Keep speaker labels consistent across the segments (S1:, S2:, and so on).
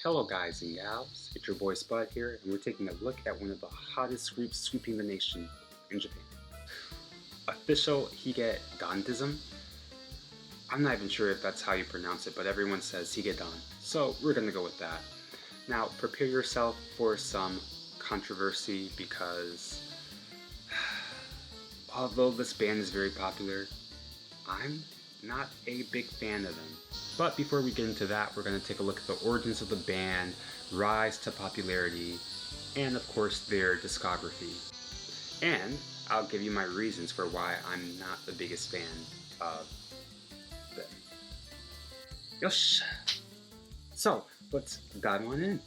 S1: Hello guys and gals, it's your boy Spud here, and we're taking a look at one of the hottest groups sweeping the nation in Japan. Official Hige Dandism. I'm not even sure if that's how you pronounce it, but everyone says Higedan, so we're gonna go with that. Now prepare yourself for some controversy because although this band is very popular, I'm not a big fan of them. But before we get into that, we're going to take a look at the origins of the band, rise to popularity, and of course their discography. And I'll give you my reasons for why I'm not the biggest fan of them. Yosh! So, let's dive on in.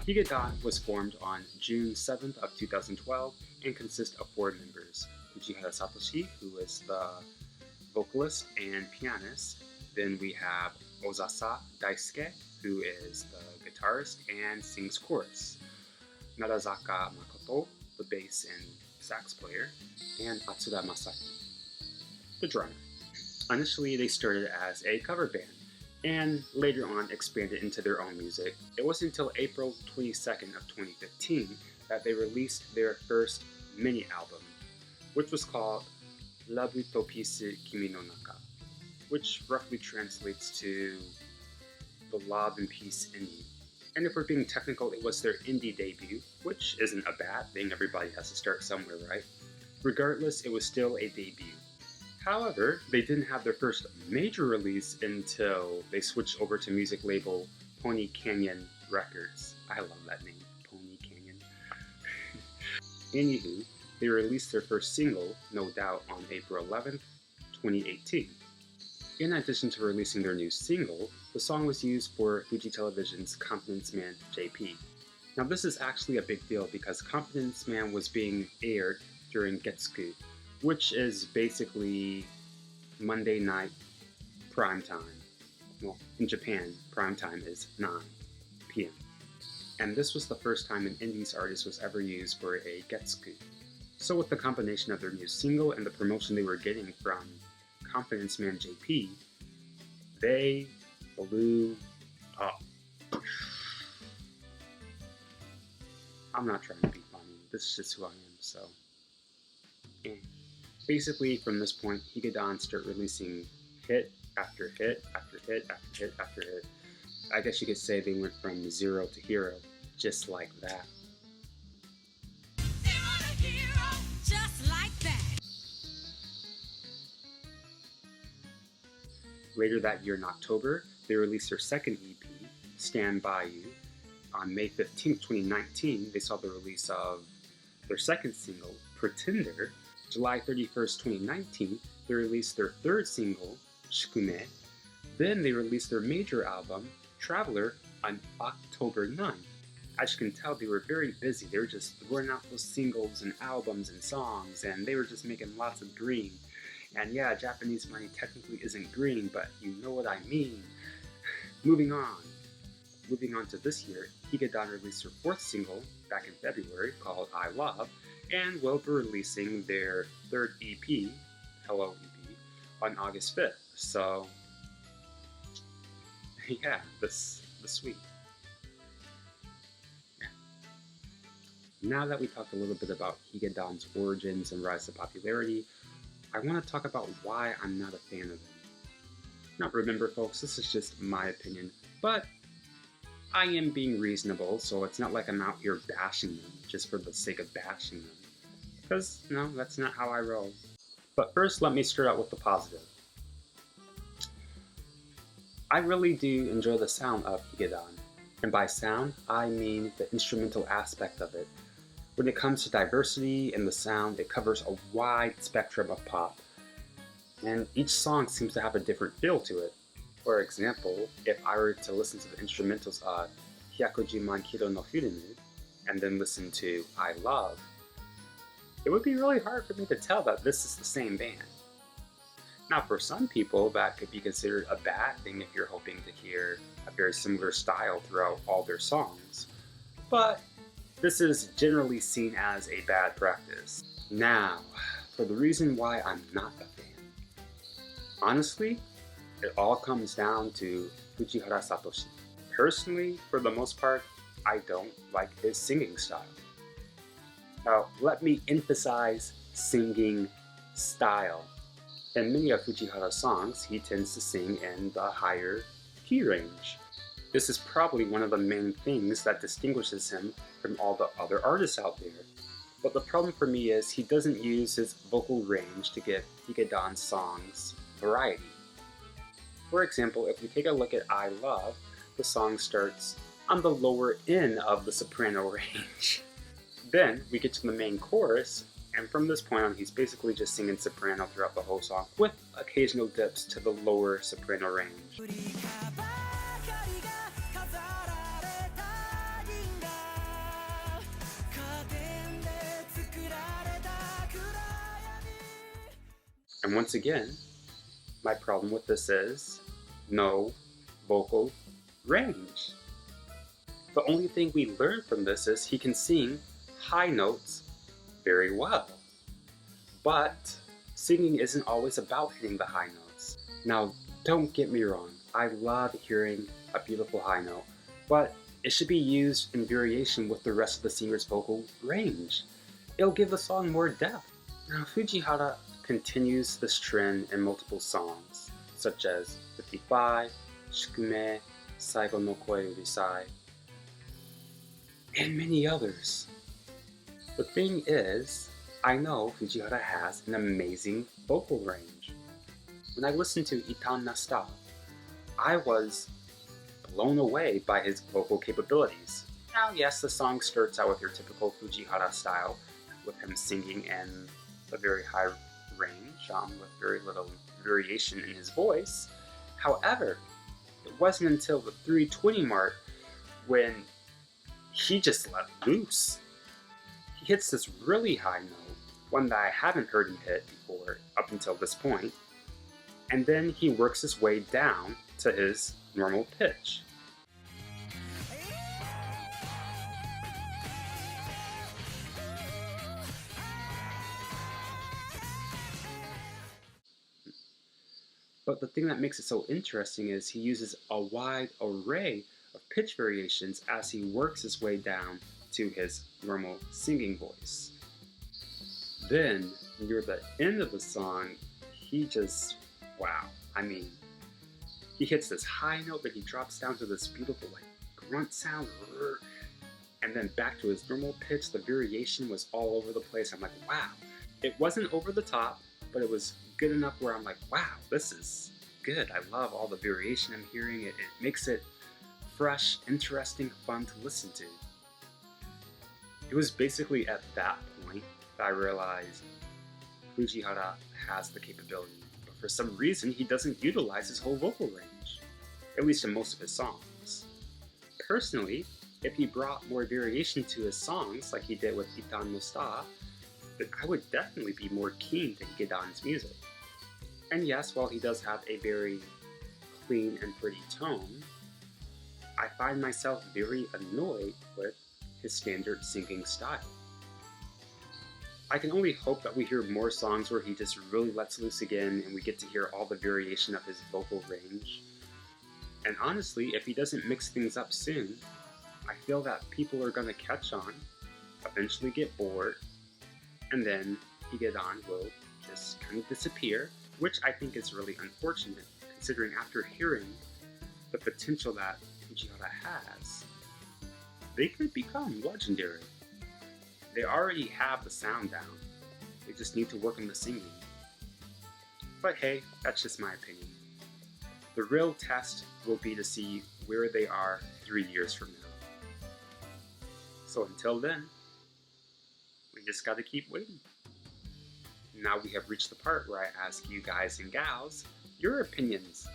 S1: Higedan was formed on June 7th of 2012 and consists of 4 members. Fujihara Satoshi, who is the vocalist and pianist. Then we have Ozasa Daisuke, who is the guitarist and sings chorus. Narazaka Makoto, the bass and sax player. And Atsuda Masaki, the drummer. Initially, they started as a cover band, and later on expanded into their own music. It wasn't until April 22nd of 2015 that they released their first mini album, which was called Labu to Peace Kimi no Naka, which roughly translates to The Love and Peace in You. And if we're being technical, it was their indie debut, which isn't a bad thing, everybody has to start somewhere, right? Regardless, it was still a debut. However, they didn't have their first major release until they switched over to music label Pony Canyon Records. I love that name, Pony Canyon. Anywho, they released their first single, No Doubt, on April 11th, 2018. In addition to releasing their new single, the song was used for Fuji Television's Confidence Man JP. Now this is actually a big deal because Confidence Man was being aired during Getsuku, which is basically Monday night prime time. Well, in Japan, prime time is 9 p.m. And this was the first time an indies artist was ever used for a Getsuku. So with the combination of their new single and the promotion they were getting from Confidence Man JP, they blew up. I'm not trying to be funny, this is just who I am, so. Basically, from this point, Higedan start releasing hit after hit after hit after hit after hit. I guess you could say they went from zero to hero, just like that.
S2: Zero to hero, just like that.
S1: Later that year in October, they released their second EP, Stand By You. On May 15, 2019, they saw the release of their second single, Pretender. July 31st, 2019, they released their third single, Shikume. Then they released their major album, Traveler, on October 9th. As you can tell, they were very busy. They were just throwing out those singles and albums and songs, and they were just making lots of green. And yeah, Japanese money technically isn't green, but you know what I mean. Moving on to this year, Higedan released their fourth single back in February called I Love, and will be releasing their third EP, Hello EP, on August 5th. So, yeah, the sweet. Yeah. Now that we talked a little bit about Higedan's origins and rise to popularity, I want to talk about why I'm not a fan of them. Now remember folks, this is just my opinion, but I am being reasonable, so it's not like I'm out here bashing them just for the sake of bashing them. Because, no, that's not how I roll. But first, let me start out with the positive. I really do enjoy the sound of Higedan. And by sound, I mean the instrumental aspect of it. When it comes to diversity in the sound, it covers a wide spectrum of pop. And each song seems to have a different feel to it. For example, if I were to listen to the instrumentals of Hyakujiman Kiro no Furumu, and then listen to I Love, it would be really hard for me to tell that this is the same band. Now for some people, that could be considered a bad thing if you're hoping to hear a very similar style throughout all their songs. But This is generally seen as a bad practice. Now, for the reason why I'm not a fan. Honestly, it all comes down to Fujihara Satoshi. Personally, for the most part, I don't like his singing style. Now, let me emphasize singing style. In many of Fujihara's songs, he tends to sing in the higher key range. This is probably one of the main things that distinguishes him from all the other artists out there. But the problem for me is he doesn't use his vocal range to give Higedan's songs variety. For example, if we take a look at I Love, the song starts on the lower end of the soprano range. Then we get to the main chorus, and from this point on he's basically just singing soprano throughout the whole song, with occasional dips to the lower soprano range. And once again, my problem with this is no vocal range. The only thing we learn from this is he can sing high notes very well. But singing isn't always about hitting the high notes. Now, don't get me wrong, I love hearing a beautiful high note, but it should be used in variation with the rest of the singer's vocal range. It'll give the song more depth. Now, Fujihara continues this trend in multiple songs, such as 55, Shikume, Saigo no Koe Urisai, and many others. The thing is, I know Fujihara has an amazing vocal range. When I listened to Itan Nasta, I was blown away by his vocal capabilities. Now, yes, the song starts out with your typical Fujihara style, with him singing in a very high range, with very little variation in his voice. However, it wasn't until the 320 mark when he just let loose. He hits this really high note, one that I haven't heard him hit before up until this point, and then he works his way down to his normal pitch. But the thing that makes it so interesting is he uses a wide array of pitch variations as he works his way down to his normal singing voice. Then, near the end of the song, he just, wow. I mean, he hits this high note, but he drops down to this beautiful grunt sound, and then back to his normal pitch. The variation was all over the place. I'm like, wow. It wasn't over the top, but it was good enough where I'm like, wow, this is good. I love all the variation I'm hearing. It makes it fresh, interesting, fun to listen to. It was basically at that point that I realized Fujihara has the capability, but for some reason he doesn't utilize his whole vocal range, at least in most of his songs. Personally, if he brought more variation to his songs like he did with Itan no Sta, then I would definitely be more keen to Higedan's music. And yes, while he does have a very clean and pretty tone, I find myself very annoyed with his standard singing style. I can only hope that we hear more songs where he just really lets loose again and we get to hear all the variation of his vocal range. And honestly, if he doesn't mix things up soon, I feel that people are going to catch on, eventually get bored, and then Higedan will just kind of disappear, which I think is really unfortunate, considering after hearing the potential that Fujihara has, they could become legendary. They already have the sound down, they just need to work on the singing. But hey, that's just my opinion. The real test will be to see where they are 3 years from now. So until then, we just gotta keep waiting. Now we have reached the part where I ask you guys and gals your opinions.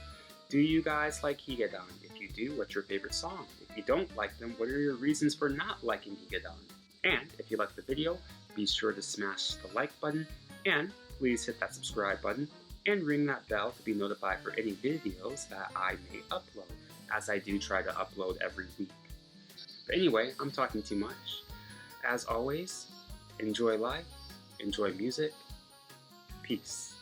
S1: Do you guys like Higedan? If you do, what's your favorite song? If you don't like them, what are your reasons for not liking Higedan? And if you liked the video, be sure to smash the like button, and please hit that subscribe button, and ring that bell to be notified for any videos that I may upload, as I do try to upload every week. But anyway, I'm talking too much. As always, enjoy life, enjoy music, peace.